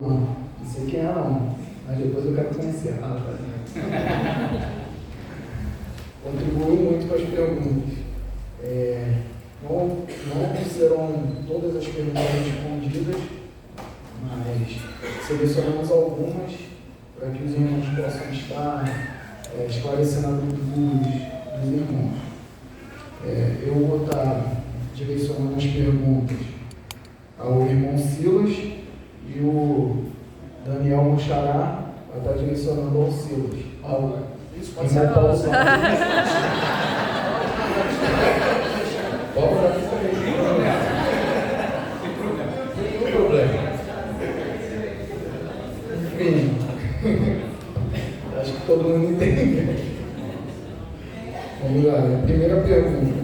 Não sei quem é não, mas depois eu quero conhecer. Contribuiu muito com as perguntas. Não serão todas as perguntas respondidas, mas selecionamos algumas para que os irmãos possam estar esclarecendo a dúvida dos irmãos. Eu vou estar direcionando as perguntas ao irmão Silas e o Daniel Muxará vai estar direcionando ao Silas. Isso pode ser Paulo. Tem problema. Enfim, acho que todo mundo entende. Vamos lá, a primeira pergunta.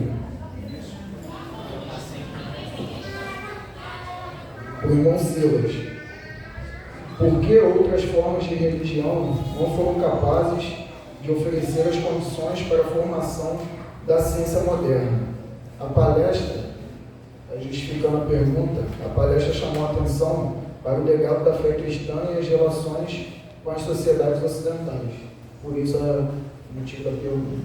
O irmão Silas: por que outras formas de religião não foram capazes de oferecer as condições para a formação da ciência moderna? A palestra, justificando a pergunta, a palestra chamou a atenção para o legado da fé cristã e as relações com as sociedades ocidentais. Por isso, o motivo da pergunta.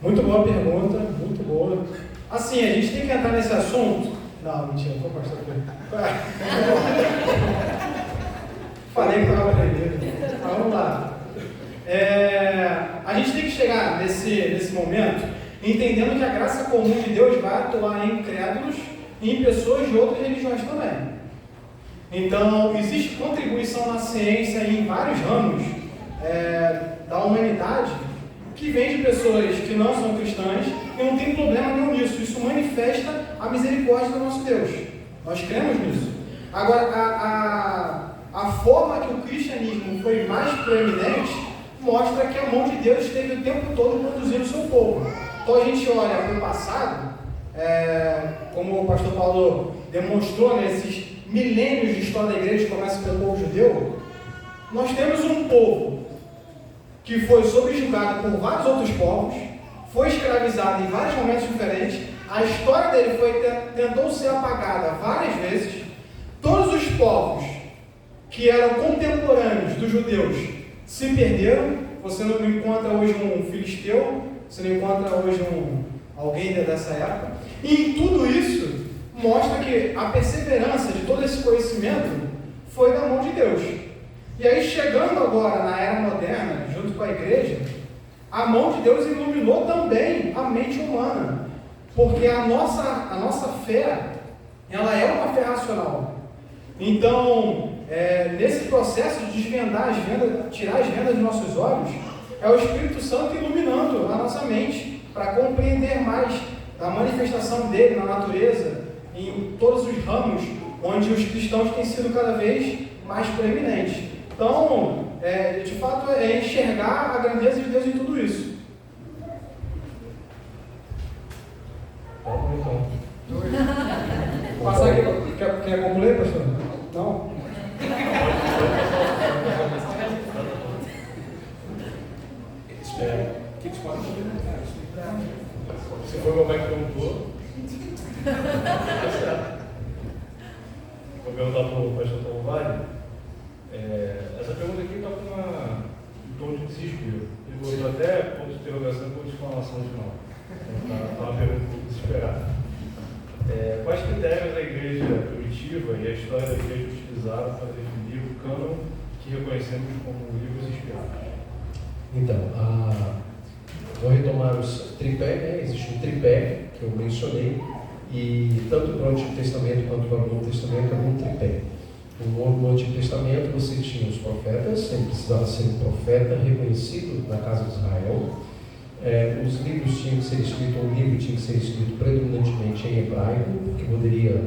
Muito boa pergunta, muito boa. Assim, a gente tem que entrar nesse assunto. Não, mentira, não vou pastor. Falei que estava aprendendo. Mas vamos lá. A gente tem que chegar nesse momento entendendo que a graça comum de Deus vai atuar em incrédulos e em pessoas de outras religiões também. Então, existe contribuição na ciência e em vários ramos da humanidade que vem de pessoas que não são cristãs e não tem problema nenhum nisso. Isso manifesta a misericórdia do nosso Deus. Nós cremos nisso. Agora, a forma que o cristianismo foi mais proeminente mostra que a mão de Deus esteve o tempo todo conduzindo o seu povo. Então a gente olha para o passado, como o pastor Paulo demonstrou nesses milênios de história da igreja, que começa pelo povo judeu, nós temos um povo que foi subjugado por vários outros povos, foi escravizado em vários momentos diferentes, a história dele tentou ser apagada várias vezes. Todos os povos que eram contemporâneos dos judeus se perderam. Você não encontra hoje um filisteu, você não encontra hoje alguém dessa época. E em tudo isso, mostra que a perseverança de todo esse conhecimento foi da mão de Deus. E aí, chegando agora na era moderna, junto com a igreja, a mão de Deus iluminou também a mente humana. Porque a nossa fé, ela é uma fé racional. Então, nesse processo de desvendar as vendas, tirar as vendas dos nossos olhos, é o Espírito Santo iluminando a nossa mente para compreender mais da manifestação dele na natureza, em todos os ramos onde os cristãos têm sido cada vez mais preeminentes. Então, de fato, é enxergar a grandeza de Deus em tudo isso. Passar aqui, quer concluir, pastor? Não? Espera. O que pode perguntar? Se foi o meu pai que perguntou. Vou perguntar para o pastor Tom Vale. Essa pergunta aqui está com um tom de desespero. Ele botou até ponto de interrogação com exclamação no final. Está uma pergunta um pouco desesperada. Quais critérios a igreja primitiva e a história da igreja utilizaram para definir o cânon que reconhecemos como livros inspirados? Então, vou retomar os tripé, né? Existe um tripé que eu mencionei, e tanto para o Antigo Testamento quanto para o Novo Testamento havia um tripé. No Antigo Testamento você tinha os profetas, ele precisava ser um profeta reconhecido na casa de Israel. Os livros tinham que ser escritos, um livro tinha que ser escrito predominantemente em hebraico, porque poderia.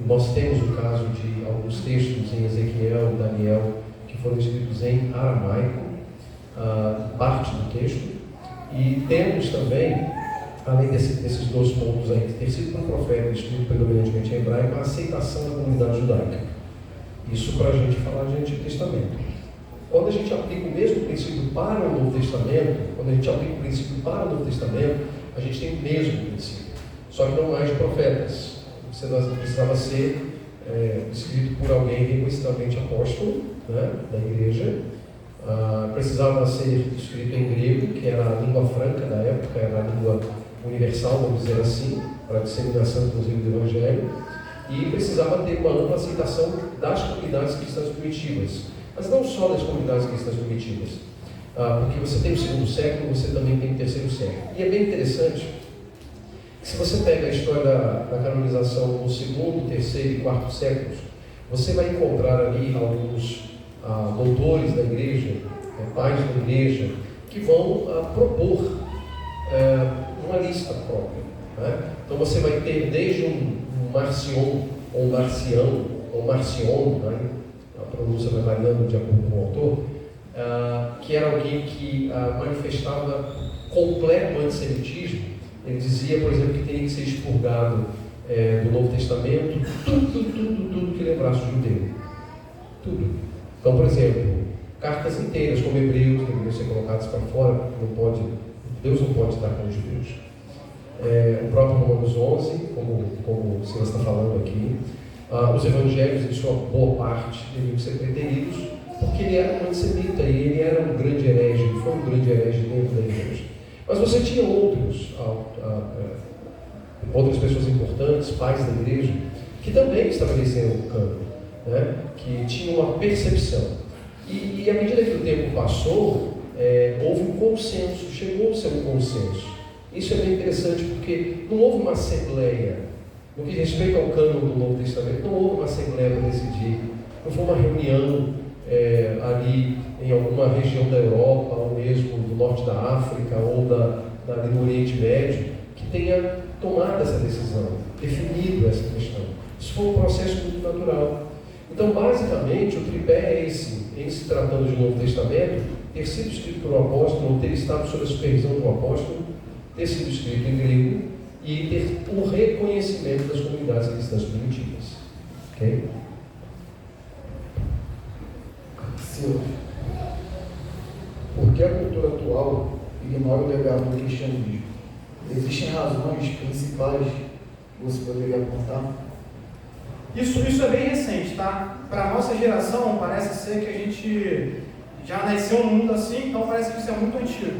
Nós temos o caso de alguns textos em Ezequiel, Daniel, que foram escritos em aramaico, parte do texto, e temos também, além desses dois pontos aí, de ter sido um profeta escrito predominantemente em hebraico, a aceitação da comunidade judaica. Isso para a gente falar de Antigo Testamento. Quando a gente aplica o mesmo princípio para o Novo Testamento, a gente tem o mesmo princípio, só que não mais de profetas. Você precisava ser escrito por alguém reconhecidamente apóstolo, né, da igreja. Precisava ser escrito em grego, que era a língua franca da época, era a língua universal, vamos dizer assim, para a disseminação, inclusive, do Evangelho, e precisava ter uma ampla aceitação das comunidades cristãs primitivas, mas não só das comunidades cristãs primitivas, porque você tem o segundo século, você também tem o terceiro século. E é bem interessante que, se você pega a história da canonização no segundo, terceiro e quarto séculos, você vai encontrar ali alguns doutores da igreja, pais da igreja, que vão propor uma lista própria, né? Então você vai ter desde um Marcion, ou Marcião, ou Marcion, né? A pronúncia vai variando de acordo com o autor, que era alguém que manifestava completo antissemitismo. Ele dizia, por exemplo, que teria que ser expurgado do Novo Testamento tudo que lembrasse o judeu. Tudo. Então, por exemplo, cartas inteiras, como Hebreus, deveriam ser colocadas para fora, Deus não pode estar com os judeus. O próprio Romanos 11, como o Silas está falando aqui, os evangelhos, em sua boa parte, deveriam ser preteridos, porque ele era um antissemita e ele era um grande herege, ele foi um grande herege dentro da igreja. Mas você tinha outras pessoas importantes, pais da igreja, que também estabeleceram o cânone, né? Que tinham uma percepção. E à medida que o tempo passou, houve um consenso, chegou a ser um consenso. Isso é bem interessante, porque não houve uma assembleia, no que diz respeito ao cânone do Novo Testamento, não houve uma assembleia para decidir, não foi uma reunião ali em alguma região da Europa, ou mesmo do norte da África, ou do Oriente Médio, que tenha tomado essa decisão, definido essa questão. Isso foi um processo muito natural. Então, basicamente, o tripé é esse, em se tratando de Novo Testamento, ter sido escrito por um apóstolo, ou ter estado sob a supervisão de um apóstolo, ter sido escrito em grego e ter o reconhecimento das comunidades cristãs primitivas. Ok? Silas, por que a cultura atual ignora o legado do cristianismo? Existem razões principais que você poderia apontar? Isso é bem recente, tá? Para a nossa geração, parece ser que a gente já nasceu num mundo assim, então parece que isso é muito antigo.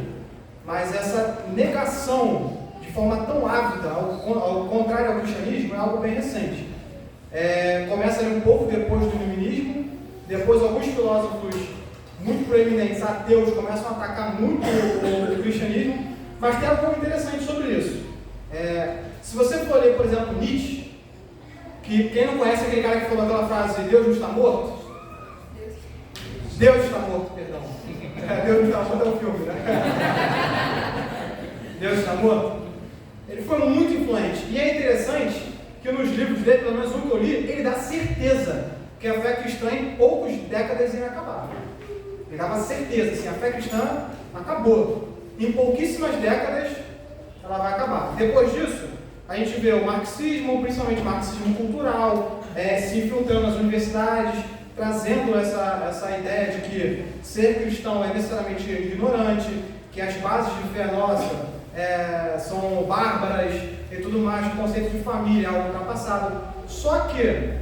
Mas essa negação de forma tão ávida, ao contrário ao cristianismo, é algo bem recente. Começa ali um pouco depois do iluminismo, depois alguns filósofos muito proeminentes, ateus, começam a atacar muito o cristianismo, mas tem algo interessante sobre isso. Se você for ler, por exemplo, Nietzsche, que quem não conhece aquele cara que falou aquela frase, Deus não está morto? Deus está morto, perdão. Deus não está morto é um filme, né? Deus está morto. Ele foi muito influente. E é interessante que nos livros dele, pelo menos um que eu li, ele dá certeza que a fé cristã em poucas décadas ia acabar. Ele dava certeza, assim, a fé cristã acabou. Em pouquíssimas décadas ela vai acabar. Depois disso, a gente vê o marxismo, principalmente o marxismo cultural, se infiltrando nas universidades, trazendo essa ideia de que ser cristão é necessariamente ignorante, que as bases de fé nossa são bárbaras e tudo mais, o conceito de família é algo ultrapassado. Só que,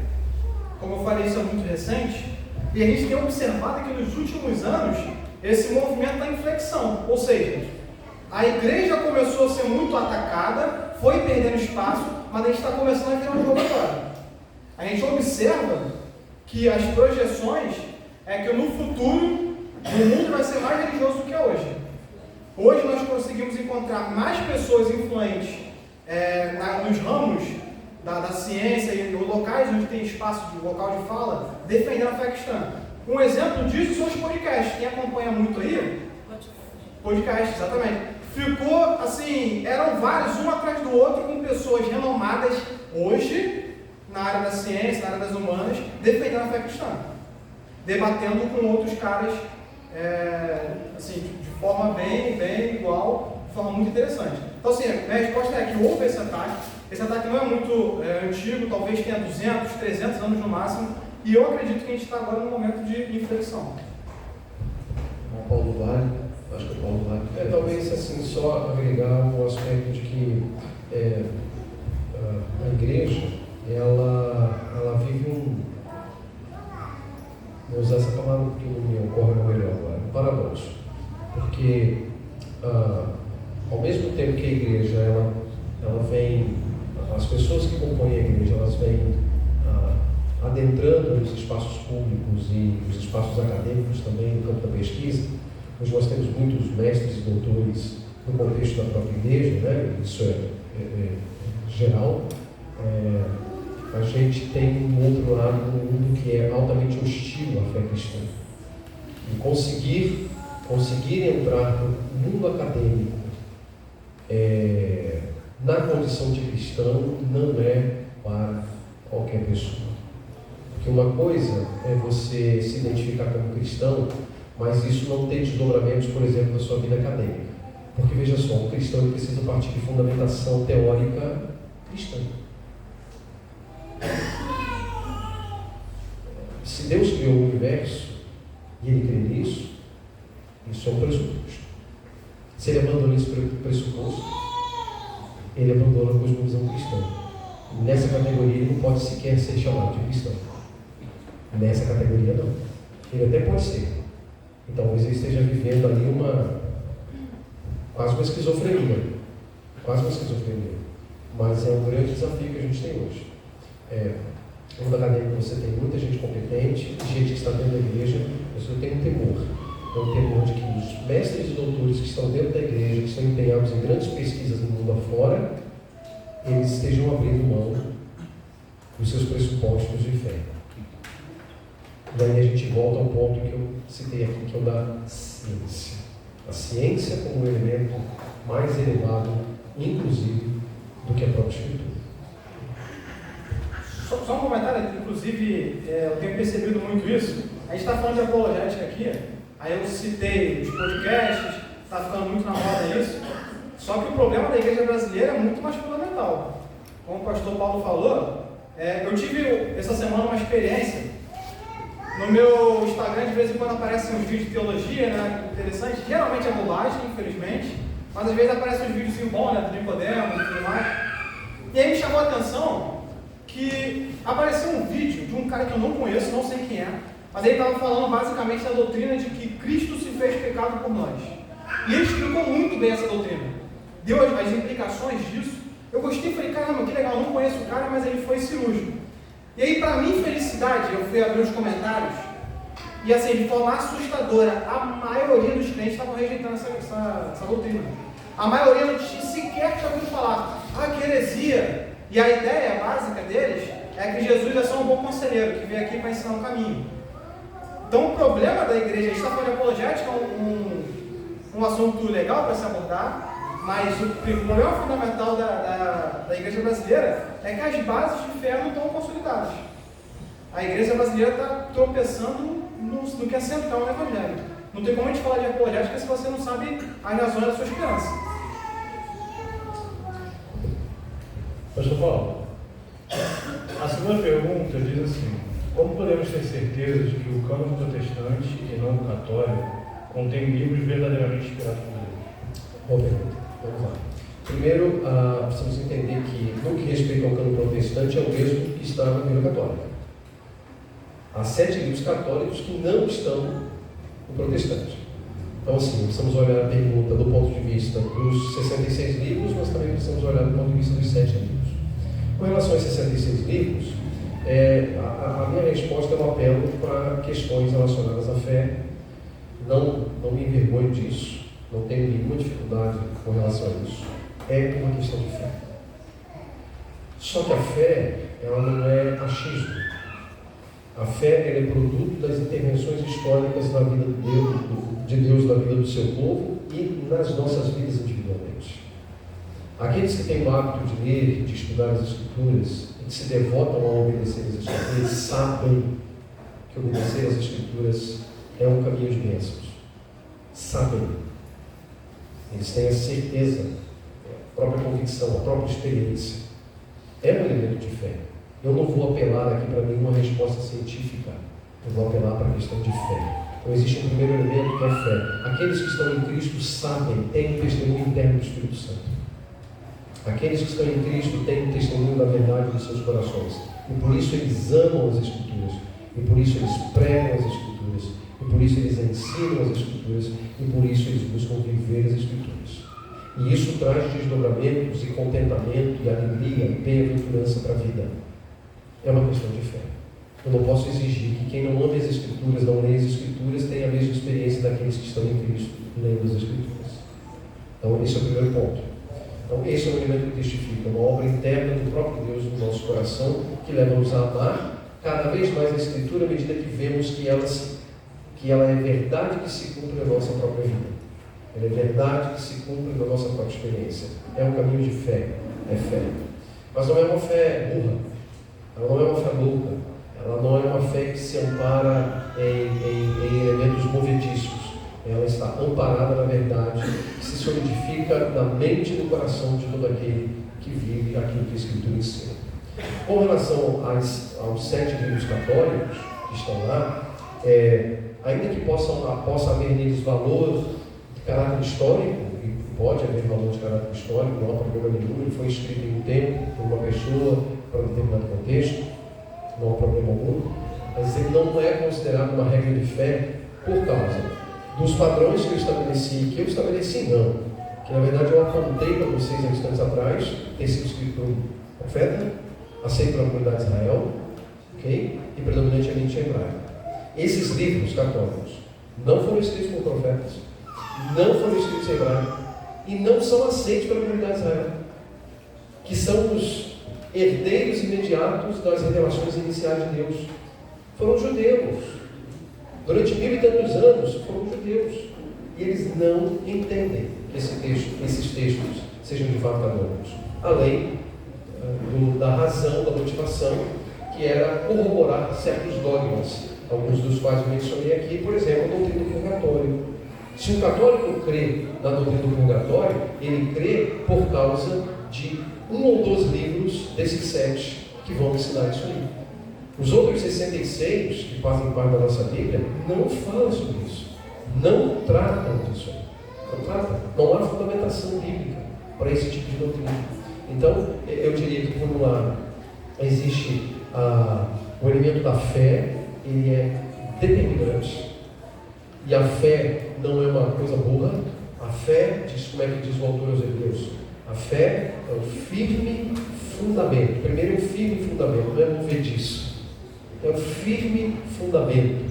como eu falei, isso é muito recente, e a gente tem observado que nos últimos anos esse movimento está em flexão, ou seja, a igreja começou a ser muito atacada, foi perdendo espaço, mas a gente está começando a virar um jogo agora. A gente observa que as projeções é que no futuro o mundo vai ser mais religioso do que é hoje. Hoje nós conseguimos encontrar mais pessoas influentes nos ramos da ciência e nos locais onde tem espaço de local de fala, defendendo a fé cristã. Um exemplo disso são os podcasts. Quem acompanha muito aí? Podcast, exatamente. Ficou assim, eram vários, um atrás do outro, com pessoas renomadas hoje, na área da ciência, na área das humanas, defendendo a fé cristã. Debatendo com outros caras, assim, de forma bem igual, de forma muito interessante. Então, assim, a minha resposta é que houve esse ataque. Esse ataque não é muito antigo, talvez tenha 200, 300 anos no máximo, e eu acredito que a gente está agora num momento de inflexão. O Paulo Vale, acho que o Paulo Vale. Talvez, assim, só agregar o aspecto de que a igreja, ela vive vou usar essa palavra porque não me ocorre melhor agora, um paradoxo. Porque, ao mesmo tempo que a igreja, ela vem, as pessoas que compõem a igreja, elas vêm adentrando nos espaços públicos e nos espaços acadêmicos também, no campo da pesquisa. Hoje nós temos muitos mestres e doutores no contexto da própria igreja, né? Isso é geral. A gente tem um outro lado no mundo que é altamente hostil à fé cristã. E conseguir entrar no mundo acadêmico na condição de cristão não é para qualquer pessoa. Porque uma coisa é você se identificar como cristão, mas isso não tem desdobramentos, por exemplo, na sua vida acadêmica. Porque veja só, um cristão ele precisa partir de fundamentação teórica cristã. Se Deus criou o universo e Ele crê nisso, isso é um pressuposto. Se Ele abandona esse pressuposto, Ele abandona a cosmovisão cristã. Nessa categoria Ele não pode sequer ser chamado de cristão. Nessa categoria não. Ele até pode ser. E talvez ele esteja vivendo ali quase uma esquizofrenia. Mas é um grande desafio que a gente tem hoje. No mundo acadêmico você tem muita gente competente, gente que está dentro da igreja, mas eu tenho um temor. É um temor de que os mestres e doutores que estão dentro da igreja, que estão empenhados em grandes pesquisas no mundo afora, eles estejam abrindo mão dos seus pressupostos de fé. Daí a gente volta ao ponto que eu citei aqui, que é o da ciência. A ciência como um elemento mais elevado, inclusive, do que a própria Escritura. Só um comentário, inclusive, eu tenho percebido muito isso. A gente está falando de apologética aqui, aí eu citei os podcasts, está ficando muito na moda isso. Só que o problema da igreja brasileira é muito mais fundamental. Como o pastor Paulo falou, eu tive essa semana uma experiência. No meu Instagram, de vez em quando aparecem uns vídeos de teologia, né, interessantes. Geralmente é bobagem, infelizmente, mas às vezes aparecem uns vídeos bons, né, do Nicodemo e tudo mais. E aí me chamou a atenção que apareceu um vídeo de um cara que eu não conheço, não sei quem é, mas ele estava falando basicamente da doutrina de que Cristo se fez pecado por nós. E ele explicou muito bem essa doutrina. Deu as implicações disso. Eu gostei e falei, caramba, que legal, não conheço o cara, mas ele foi cirúrgico. E aí, para minha felicidade, eu fui abrir os comentários e, assim, de forma assustadora, a maioria dos crentes estavam rejeitando essa doutrina. A maioria não tinha sequer tinha ouvido falar, que heresia. E a ideia básica deles é que Jesus é só um bom conselheiro, que veio aqui para ensinar um caminho. Então, o problema da igreja, a gente está falando de apologética, um assunto legal para se abordar, mas o problema fundamental da igreja brasileira é que as bases de fé não estão consolidadas. A igreja brasileira está tropeçando no que é central no Evangelho. Não tem como a gente falar de apologética se você não sabe as razões da sua esperança. Pastor Paulo, a segunda pergunta diz assim: como podemos ter certeza de que o cânon protestante e não o católico contém livros verdadeiramente inspirados por Deus? Boa pergunta. Vamos lá. Primeiro, precisamos entender que, no que respeita ao cânon protestante, é o mesmo que está na Bíblia Católica. Há 7 livros católicos que não estão no protestante. Então, assim, precisamos olhar a pergunta do ponto de vista dos 66 livros, mas também precisamos olhar do ponto de vista dos 7 livros. Com relação aos 66 livros, a minha resposta é um apelo para questões relacionadas à fé. Não me envergonho disso, não tenho nenhuma dificuldade com relação a isso. É uma questão de fé. Só que a fé, ela não é achismo. A fé ela é produto das intervenções históricas na vida de Deus na vida do seu povo e nas nossas vidas individualmente. Aqueles que têm o hábito de ler, de estudar as Escrituras e que se devotam a obedecer as Escrituras, sabem que obedecer as Escrituras é um caminho de bênçãos. Sabem. Eles têm a certeza, a própria convicção, a própria experiência. É um elemento de fé. Eu não vou apelar aqui para nenhuma resposta científica. Eu vou apelar para a questão de fé. Então existe um primeiro elemento que é a fé. Aqueles que estão em Cristo sabem, têm um testemunho interno do Espírito Santo. Aqueles que estão em Cristo têm um testemunho da verdade dos seus corações. E por isso eles amam as Escrituras. E por isso eles pregam as Escrituras. E por isso eles ensinam as Escrituras. E por isso eles buscam viver as Escrituras. E isso traz desdobramentos e contentamento e alegria e bem-aventurança para a vida. É uma questão de fé. Eu não posso exigir que quem não ama as Escrituras, não lê as Escrituras, tenha a mesma experiência daqueles que estão em Cristo lendo as Escrituras. Então, esse é o primeiro ponto. Então, esse é o elemento que testifica, uma obra interna do próprio Deus no nosso coração, que leva-nos a amar cada vez mais a Escritura, à medida que vemos que ela é verdade que se cumpre na nossa própria vida. Ela é verdade que se cumpre na nossa própria experiência. É um caminho de fé, é fé. Mas não é uma fé burra, ela não é uma fé louca, ela não é uma fé que se ampara em elementos movediços. Ela está amparada na verdade, que se solidifica na mente e no coração de todo aquele que vive aquilo que a Escritura ensina. Com relação aos 7 livros católicos que estão lá, ainda que possa haver neles valor de caráter histórico, e pode haver valor de caráter histórico, não há problema nenhum, ele foi escrito em um tempo, por uma pessoa, para um determinado contexto, não há problema algum, mas ele não é considerado uma regra de fé por causa dos padrões que eu estabeleci, não, que na verdade eu apontei para vocês há instantes atrás, ter sido escrito por um profeta, aceito pela comunidade de Israel, okay? E predominantemente hebraico. Esses livros católicos não foram escritos por profetas, não foram escritos em hebraico e não são aceitos pela comunidade de Israel, que são os herdeiros imediatos das revelações iniciais de Deus. Foram judeus. Durante 1000 e tantos anos foram judeus. E eles não entendem que esses textos sejam de fato canônicos. Além da razão, da motivação, que era corroborar certos dogmas, alguns dos quais eu mencionei aqui, por exemplo, a doutrina do purgatório. Se um católico crê na doutrina do purgatório, ele crê por causa de 1 ou 2 livros desses 7 que vão ensinar isso aí. Os outros 66 que fazem parte da nossa Bíblia não falam sobre isso, não tratam disso aí, não há fundamentação bíblica para esse tipo de doutrina. Então, eu diria que, por um lado, existe o elemento da fé, ele é determinante, e a fé não é uma coisa burra. A fé, como é que diz o autor aos Hebreus, a fé é um firme fundamento. Primeiro é um firme fundamento, não é movediço. É o firme fundamento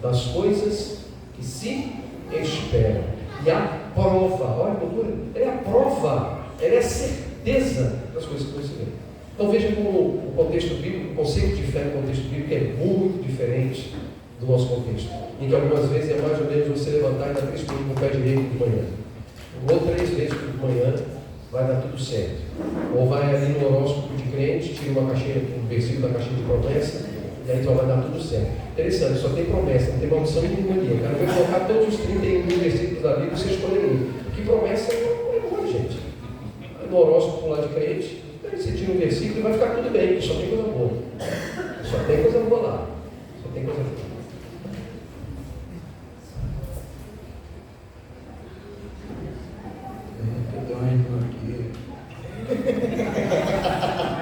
das coisas que se esperam. E a prova, olha a cultura, ela é a prova, ela é a certeza das coisas que você vê. Então veja como o contexto bíblico, o conceito de fé no contexto bíblico é muito diferente do nosso contexto. Em que algumas vezes é mais ou menos você levantar e dar 3 pulos com o pé direito de manhã. Ou 3 vezes por manhã, vai dar tudo certo. Ou vai ali no horóscopo de crente, tira um versículo da caixinha de promessa, e aí vai dar tudo certo. Interessante, só tem promessa, não tem maldição nenhuma ali. O cara vai colocar todos os 31 versículos da Bíblia e você escolher um. Porque promessa é bom, gente. No horóscopo lá de crente, você tira um versículo e vai ficar tudo bem, porque só tem coisa boa. Só tem coisa boa lá. Só tem coisa boa.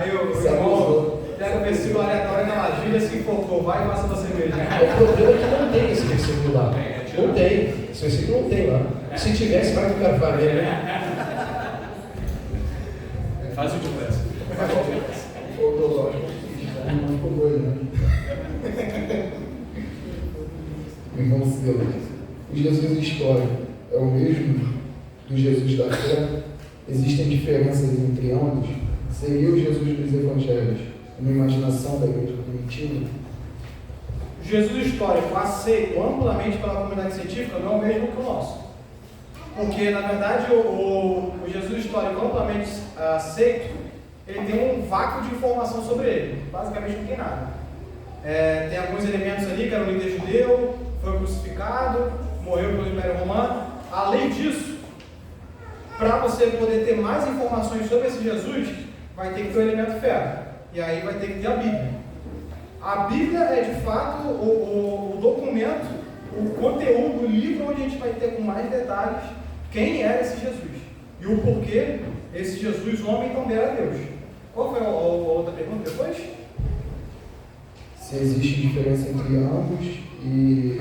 Aí o irmão pega o versículo aleatório na lasilha, se enfocou, vai e passa uma cerveja. O problema é que não tem esse versículo lá. Não tem. Esse versículo não tem lá. Se tivesse, vai que o cara vai ver, né? Faz o diverso. Não ficou doido, né? Irmão Silas, o Jesus histórico é o mesmo do Jesus da fé? Existem diferenças entre ambos? Seria o Jesus dos Evangelhos uma imaginação da igreja primitiva? O Jesus histórico aceito amplamente pela comunidade científica não é o mesmo que o nosso. Porque, na verdade, o Jesus histórico amplamente aceito, ele tem um vácuo de informação sobre ele. Basicamente não tem nada. Tem alguns elementos ali, que era um líder judeu, foi crucificado, morreu pelo Império Romano. Além disso, para você poder ter mais informações sobre esse Jesus, vai ter que ter o elemento fé. E aí vai ter que ter a Bíblia. A Bíblia é de fato o documento, o conteúdo, o livro onde a gente vai ter com mais detalhes quem era esse Jesus. E o porquê esse Jesus, homem, também era Deus. Qual foi a outra pergunta depois? se existe diferença entre ambos e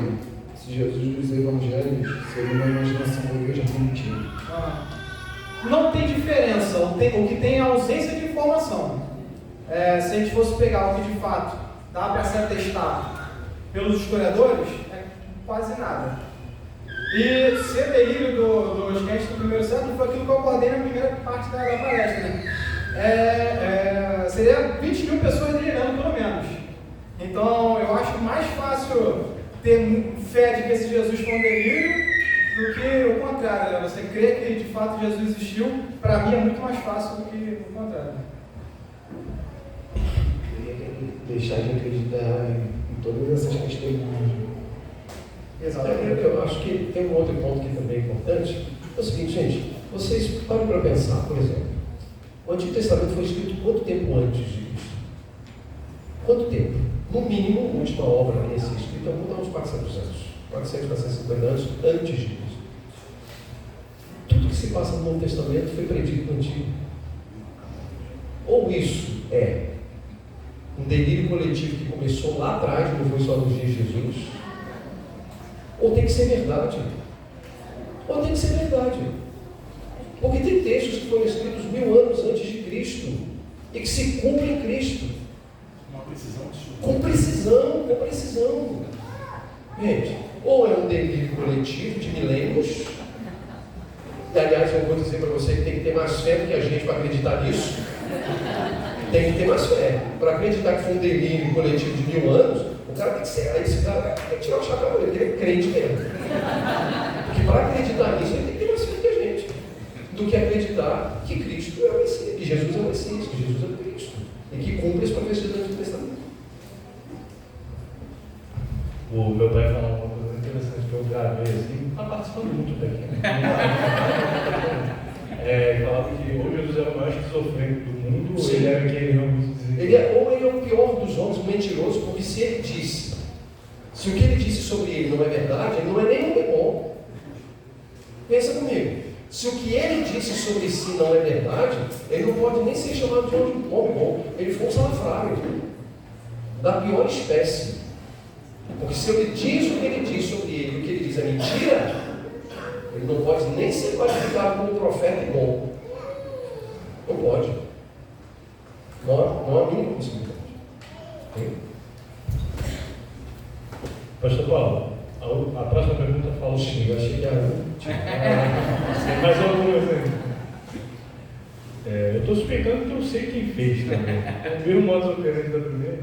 se Jesus dos Evangelhos seria uma imaginação da igreja primitiva. Não tem diferença, o que tem é a ausência de informação. Se a gente fosse pegar o que de fato dá para se atestar pelos historiadores, é quase nada. E ser delírio dos crentes do primeiro século foi aquilo que eu abordei na primeira parte da palestra, né? Seria 20 mil pessoas delirando, pelo menos. Então, eu acho mais fácil ter fé de que esse Jesus foi um delírio do que o contrário, né? Você crê que de fato Jesus existiu, para mim é muito mais fácil do que o contrário. Deixar de acreditar em todas essas testemunhas. Exatamente. Eu acho que tem um outro ponto que também é importante. É o seguinte, gente, vocês param para pensar, por exemplo, o Antigo Testamento foi escrito quanto tempo antes de Cristo? Quanto tempo? No mínimo, a última obra a ser escrita vamos dar uns 400 anos. 400, 450 anos antes de Cristo. Tudo que se passa no Novo Testamento foi predito no Antigo. Ou isso é um delírio coletivo que começou lá atrás, não foi só nos dias de Jesus, ou tem que ser verdade. Ou tem que ser verdade. Porque tem textos que foram escritos 1000 anos antes de Cristo e que se cumprem em Cristo. Uma precisão de com precisão, com precisão. Gente, ou é um delírio coletivo de milênios, e aliás eu vou dizer para você que tem que ter mais fé do que a gente para acreditar nisso. Tem que ter mais fé. Para acreditar que foi um delírio coletivo de 1000 anos, o cara tem que ser, esse cara tem que tirar o chapéu dele, porque ele é crente mesmo. Porque para acreditar nisso, ele tem que ter mais fé que a gente, do que acreditar que Cristo é o Messias, que Jesus é o Messias, que Jesus é o Cristo, e que cumpre as profecias do Antigo Testamento. O meu pai falou uma coisa interessante que eu gravei assim, está participando muito daqui. Ele falava que ou Jesus era o maior esquizofrênico do mundo, ou ele era quem realmente dizia. Ou ele é o pior dos homens, mentiroso, porque se ele disse, se o que ele disse sobre ele não é verdade, ele não é nem homem bom. Pensa comigo, se o que ele disse sobre si não é verdade, ele não pode nem ser chamado de homem bom. Ele foi um salafrário da pior espécie. Porque se ele diz o que ele diz sobre ele e o que ele diz é mentira, ele não pode nem ser qualificado como profeta e bom. Não pode. Não há mínima possibilidade. Pastor Paulo, a próxima pergunta fala o seguinte. Eu achei que era Tem mais algumas aí. Eu estou suspeitando que eu sei quem fez também. Viu o modo operante da primeira?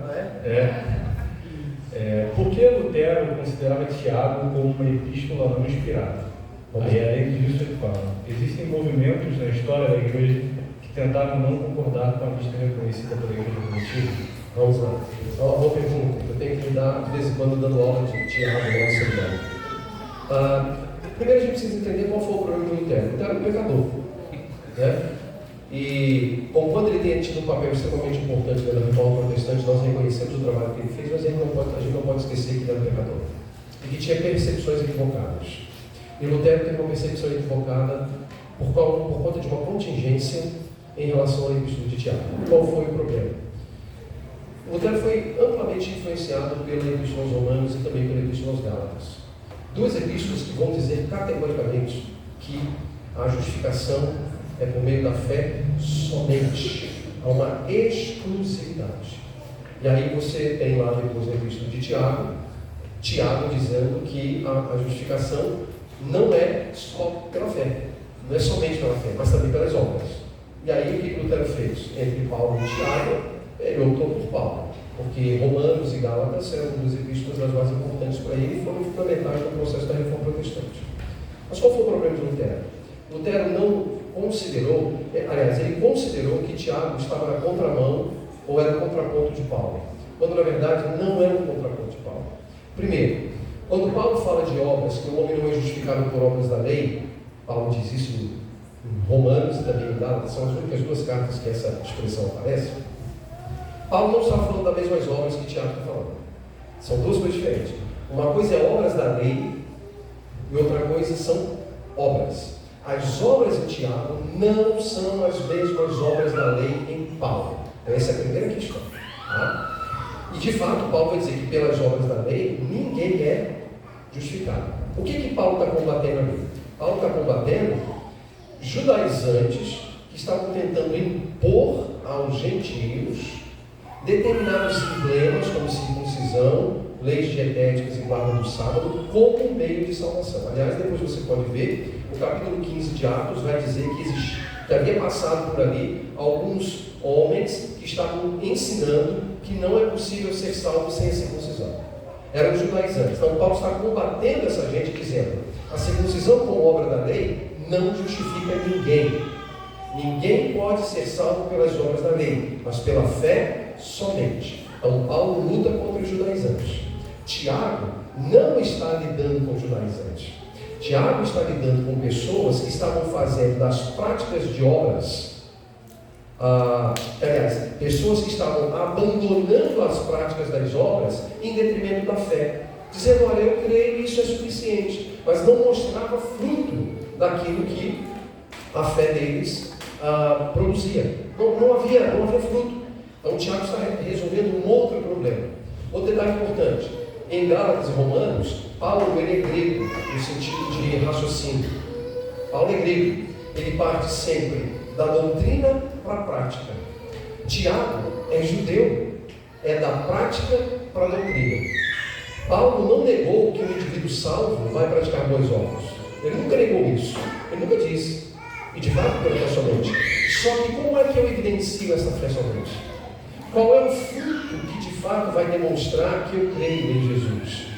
Por que Lutero considerava Tiago como uma epístola não inspirada? Aí, além disso, ele fala: existem movimentos na história da igreja que tentaram não concordar com a lista reconhecida pela igreja primitiva. Vamos lá. Só uma boa pergunta. Eu tenho que dar, de vez em quando, dando aula de Tiago no nosso seminário. Primeiro, a gente precisa entender qual foi o problema do Lutero. Lutero era um pecador. Né? E, conquanto ele tenha tido um papel extremamente importante na reforma protestante, nós reconhecemos o trabalho que ele fez, mas a gente não pode esquecer que ele era um pecador. E que tinha percepções equivocadas. E Lutero teve uma percepção equivocada por conta de uma contingência em relação à epístola de Tiago. Qual foi o problema? Lutero foi amplamente influenciado pela epístola aos Romanos e também pela epístola aos Gálatas. Duas epístolas que vão dizer categoricamente que a justificação é por meio da fé somente. Há uma exclusividade. E aí você tem lá depois na epístola de Tiago dizendo que a justificação não é só pela fé, não é somente pela fé, mas também pelas obras. E aí o que Lutero fez? Entre Paulo e Tiago, ele optou por Paulo, porque Romanos e Gálatas eram duas epístolas das mais importantes para ele e foram fundamentais no processo da reforma protestante. Mas qual foi o problema de Lutero? Lutero não considerou, aliás, ele considerou que Tiago estava na contramão ou era contraponto de Paulo, quando na verdade não era um contraponto de Paulo. Primeiro, quando Paulo fala de obras, que o homem não é justificado por obras da lei, Paulo diz isso em Romanos e também em Gálatas, são as únicas duas cartas que essa expressão aparece. Paulo não está falando das mesmas obras que Tiago está falando. São duas coisas diferentes. Uma coisa é obras da lei e outra coisa são obras. As obras de Tiago não são as mesmas obras da lei em Paulo. Então, essa é a primeira questão. Tá? E de fato, Paulo vai dizer que pelas obras da lei, ninguém é justificado. O que Paulo está combatendo ali? Paulo está combatendo judaizantes que estavam tentando impor aos gentios determinados emblemas, como circuncisão, leis dietéticas e guarda do sábado, como um meio de salvação. Aliás, depois você pode ver, o capítulo 15 de Atos vai dizer que havia passado por ali alguns homens que estavam ensinando que não é possível ser salvo sem a circuncisão. Eram judaizantes. Então Paulo está combatendo essa gente, dizendo: a circuncisão como obra da lei não justifica ninguém. Ninguém pode ser salvo pelas obras da lei, mas pela fé somente. Então Paulo luta contra os judaizantes. Tiago não está lidando com judaizantes. Tiago está lidando com pessoas que estavam fazendo das práticas de obras, pessoas que estavam abandonando as práticas das obras em detrimento da fé, dizendo: olha, eu creio e isso é suficiente, mas não mostrava fruto daquilo que a fé deles produzia. Não havia fruto. Então Tiago está resolvendo um outro problema. Outro detalhe importante: em Gálatas e Romanos, Paulo ele é grego no sentido de raciocínio. Paulo é grego, ele parte sempre da doutrina para a prática. Tiago é judeu, é da prática para a doutrina. Paulo não negou que o indivíduo salvo vai praticar boas obras. Ele nunca negou isso, ele nunca disse. E de fato, pela fé somente. Só que como é que eu evidencio essa fé somente? Qual é o fruto que de fato vai demonstrar que eu creio em Jesus?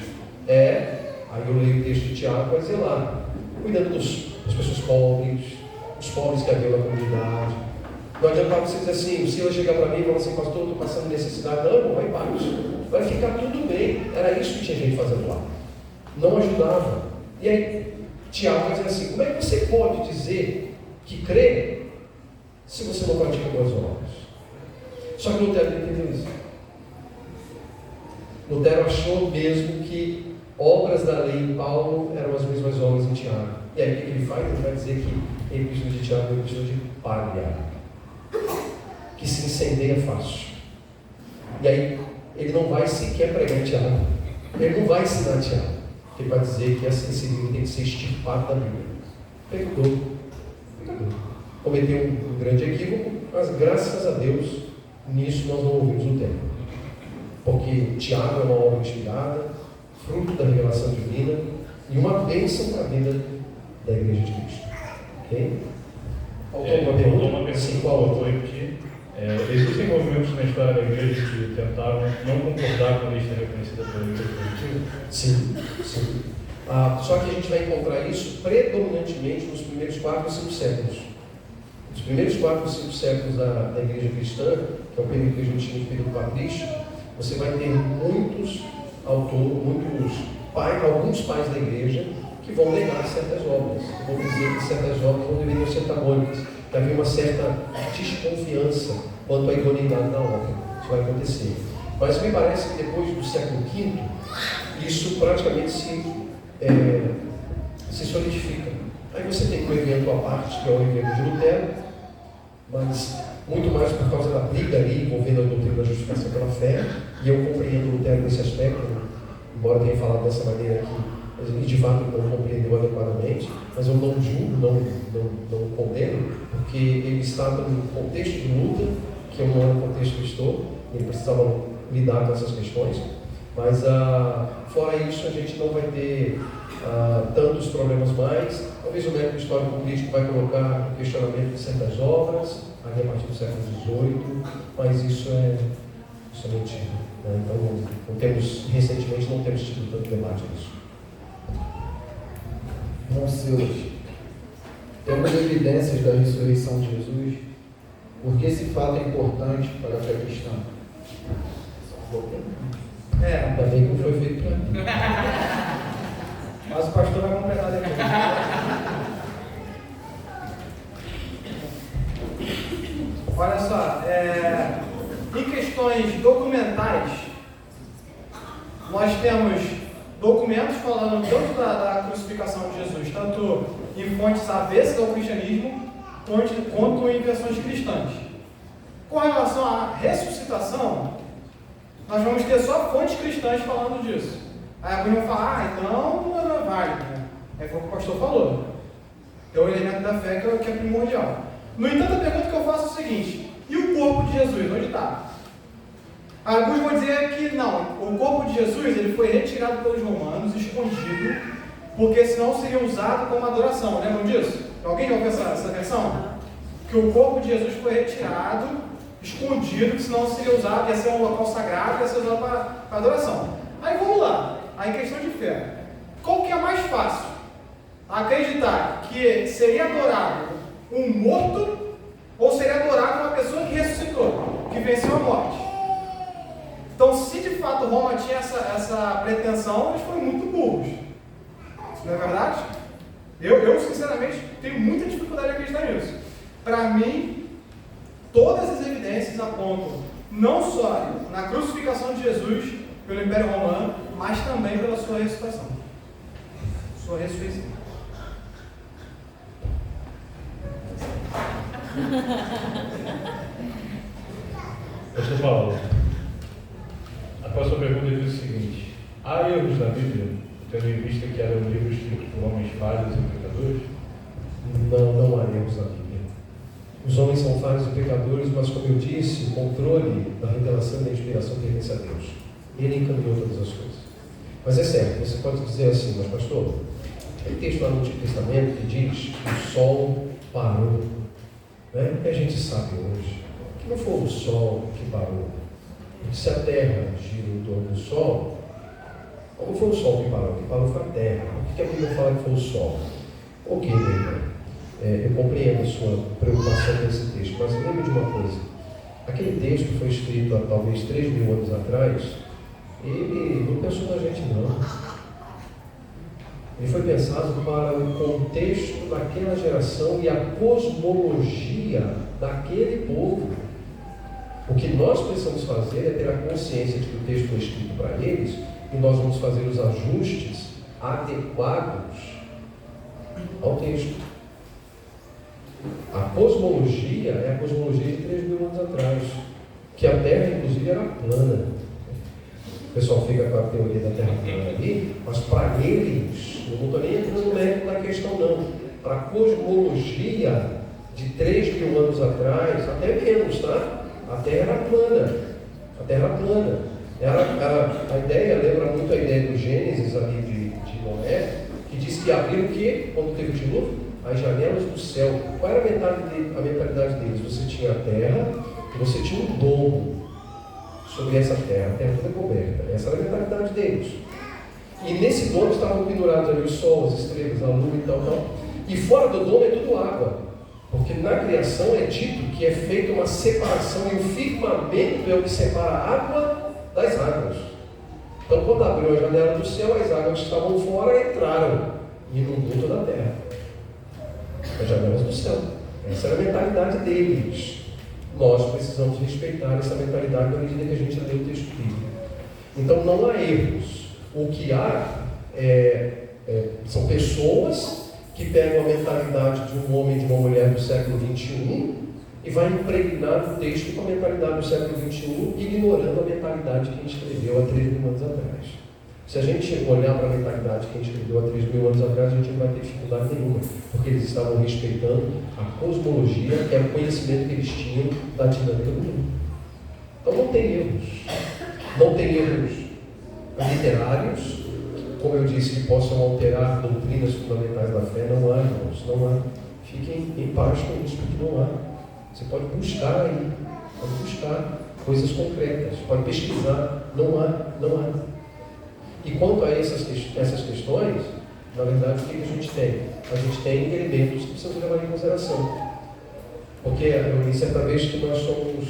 Aí eu leio o texto de Tiago, vai dizer lá, cuidando das pessoas pobres, os pobres que haviam na comunidade. Não adiantava você dizer assim, o Silas chegar para mim e falar assim: pastor, eu estou passando necessidade. Não, irmão, vai em paz, vai ficar tudo bem. Era isso que tinha gente fazendo lá. Não ajudava. E aí Tiago vai dizer assim: como é que você pode dizer que crê se você não pratica boas obras? Só que Lutero não entendeu isso. Lutero achou mesmo que obras da lei em Paulo eram as mesmas obras em Tiago. E aí o que ele faz? Ele vai dizer que a epístola de Tiago é uma epístola de palha, que se incendeia fácil. E aí ele não vai sequer pregar Tiago, ele não vai ensinar Tiago, ele vai dizer que esse livro tem que ser extirpado da Bíblia. Pecador. Cometeu um grande equívoco, mas graças a Deus nisso nós não ouvimos o tempo, porque Tiago é uma obra inspirada, fruto da revelação divina e uma bênção para a vida da Igreja de Cristo. Ok? Faltou uma pergunta? Sim, qual outra? Vou repetir. Existem movimentos na história da Igreja que tentaram não concordar com a lista reconhecida pela Igreja? Sim. Só que a gente vai encontrar isso predominantemente nos primeiros 4 e 5 séculos. Os primeiros 4 e 5 séculos da Igreja Cristã, que é o período que a gente chama de período patrício, você vai ter muitos autores, alguns pais da Igreja que vão negar certas obras, vão dizer que certas obras não deveriam ser canônicas, que havia uma certa desconfiança quanto à idoneidade da obra. Isso vai acontecer. Mas me parece que depois do século V, isso praticamente se solidifica. Aí você tem um evento à parte, que é o evento de Lutero, mas muito mais por causa da briga ali envolvendo a doutrina da justificação pela fé, e eu compreendo Lutero nesse aspecto, embora tenha falado dessa maneira aqui, ele de fato não compreendeu adequadamente, mas eu não julgo, não condeno, porque ele estava num contexto de luta, que eu não era o contexto que eu estou, ele precisava lidar com essas questões, mas fora isso a gente não vai ter tantos problemas mais. Talvez o método histórico-político vai colocar o questionamento de certas obras, ali a partir do século XVIII, mas isso é mentira. Né? Então, recentemente não temos tido tanto debate nisso. Irmão Silas, temos evidências da ressurreição de Jesus, porque esse fato é importante para a fé cristã. Ainda bem que não foi feito para mim. Mas o pastor vai completar depois. Olha só, em questões documentais, nós temos documentos falando tanto da crucificação de Jesus, tanto em fontes avessas ao cristianismo, quanto em versões cristãs. Com relação à ressuscitação, nós vamos ter só fontes cristãs falando disso. Aí alguns vão falar, então não é válido, né? É foi o que o pastor falou. É o elemento da fé que é primordial. No entanto, a pergunta que eu faço é o seguinte: e o corpo de Jesus, onde está? Alguns vão dizer que não, o corpo de Jesus ele foi retirado pelos romanos, escondido, porque senão seria usado como adoração. Lembram disso? Alguém já ouviu essa versão? Que o corpo de Jesus foi retirado, escondido, que senão seria usado, ia ser um local sagrado, ia ser usado para adoração. Aí vamos lá, aí questão de fé. Qual que é mais fácil? Acreditar que seria adorado um morto ou seria adorado uma pessoa que ressuscitou, que venceu a morte? Então, se de fato Roma tinha essa pretensão, eles foram muito burros. Não é verdade? Eu sinceramente, tenho muita dificuldade em acreditar nisso. Para mim, todas as evidências apontam não só na crucificação de Jesus pelo Império Romano, mas também pela sua ressuscitação. Sua ressurreição. Pastor Paulo, a próxima pergunta diz o seguinte: há erros na Bíblia, tendo em vista que era um livro escrito por homens falhos e pecadores? Não há erros na Bíblia. Os homens são falhos e pecadores, mas, como eu disse, o controle da revelação e da inspiração pertence a Deus. Ele encaminhou todas as coisas. Mas é certo, você pode dizer assim, mas pastor, tem texto lá no Antigo Testamento que diz que o sol parou. Né? O que a gente sabe hoje? Que não foi o sol que parou. Se a terra gira em torno do sol, não foi o sol que parou foi a terra. Por que a Bíblia fala que foi o sol? Ok, meu irmão. Eu compreendo a sua preocupação com esse texto, mas lembre de uma coisa: aquele texto foi escrito há talvez 3.000 anos atrás. Ele não pensou na gente, não. Ele foi pensado para o contexto daquela geração e a cosmologia daquele povo. O que nós precisamos fazer é ter a consciência de que o texto foi escrito para eles e nós vamos fazer os ajustes adequados ao texto. A cosmologia é a cosmologia de 3.000 anos atrás, que a Terra, inclusive, era plana. O pessoal fica com a teoria da Terra plana ali, mas para eles, eu não estou nem entrando no mérito da questão, não. Para a cosmologia de 3.000 anos atrás, até menos, tá? A Terra era plana. A Terra era plana. A ideia lembra muito a ideia do Gênesis ali de Noé, que diz que abriu o quê? Quando teve o dilúvio? As janelas do céu. Qual era a mentalidade deles? Você tinha a terra e você tinha um domo sobre essa terra. A terra toda coberta. Essa era a mentalidade deles. E nesse domo estavam pendurados ali o sol, as estrelas, a lua e tal. E fora do domo é tudo água. Porque na criação é dito que é feita uma separação e o firmamento é o que separa a água das águas. Então, quando abriu a janela do céu, as águas que estavam fora entraram e inundou toda a terra. As janelas do céu. Essa era a mentalidade deles. Nós precisamos respeitar essa mentalidade na medida que a gente lê o texto bíblico. Então não há erros. O que há são pessoas que pegam a mentalidade de um homem e de uma mulher do século XXI e vai impregnar o texto com a mentalidade do século XXI, ignorando a mentalidade que a gente escreveu há 3.000 anos atrás. Se a gente olhar para a mentalidade que a gente escreveu há 3.000 anos atrás, a gente não vai ter dificuldade nenhuma, porque eles estavam respeitando a cosmologia, que era o conhecimento que eles tinham da dinâmica do mundo. Então não tem erros. Não tem erros literários, como eu disse, que possam alterar doutrinas fundamentais da fé. Não há, irmãos, não há. Fiquem em paz com isso, porque não há. Você pode buscar aí, pode buscar coisas concretas, pode pesquisar. Não há. E quanto a essas questões, na verdade, o que a gente tem? A gente tem elementos que precisamos levar em consideração. Porque eu disse certa vez que nós somos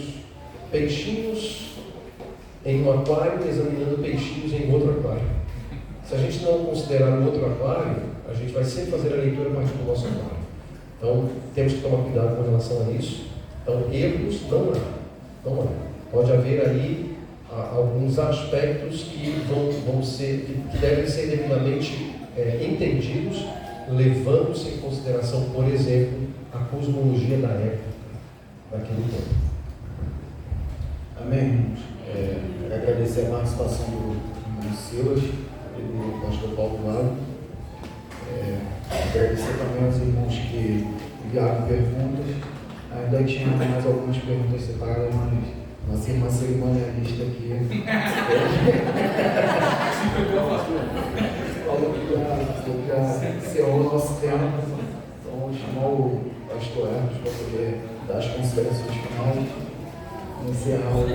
peixinhos em um aquário examinando peixinhos em outro aquário. Se a gente não considerar o outro aquário, a gente vai sempre fazer a leitura a partir do nosso aquário. Então, temos que tomar cuidado com relação a isso. Então, erros não há. Pode haver aí alguns aspectos que que devem ser devidamente entendidos, levando-se em consideração, por exemplo, a cosmologia da época, daquele tempo. Amém, irmãos? Quero agradecer a participação do irmão Silas e do pastor Paulo Vale. Agradecer também aos irmãos que enviaram perguntas. Ainda tinha mais algumas perguntas separadas, mas nossa irmã cerimonialista aqui falou que já encerrou o nosso tempo. Então, vou chamar o pastor Hermes para poder dar as considerações finais e encerrar o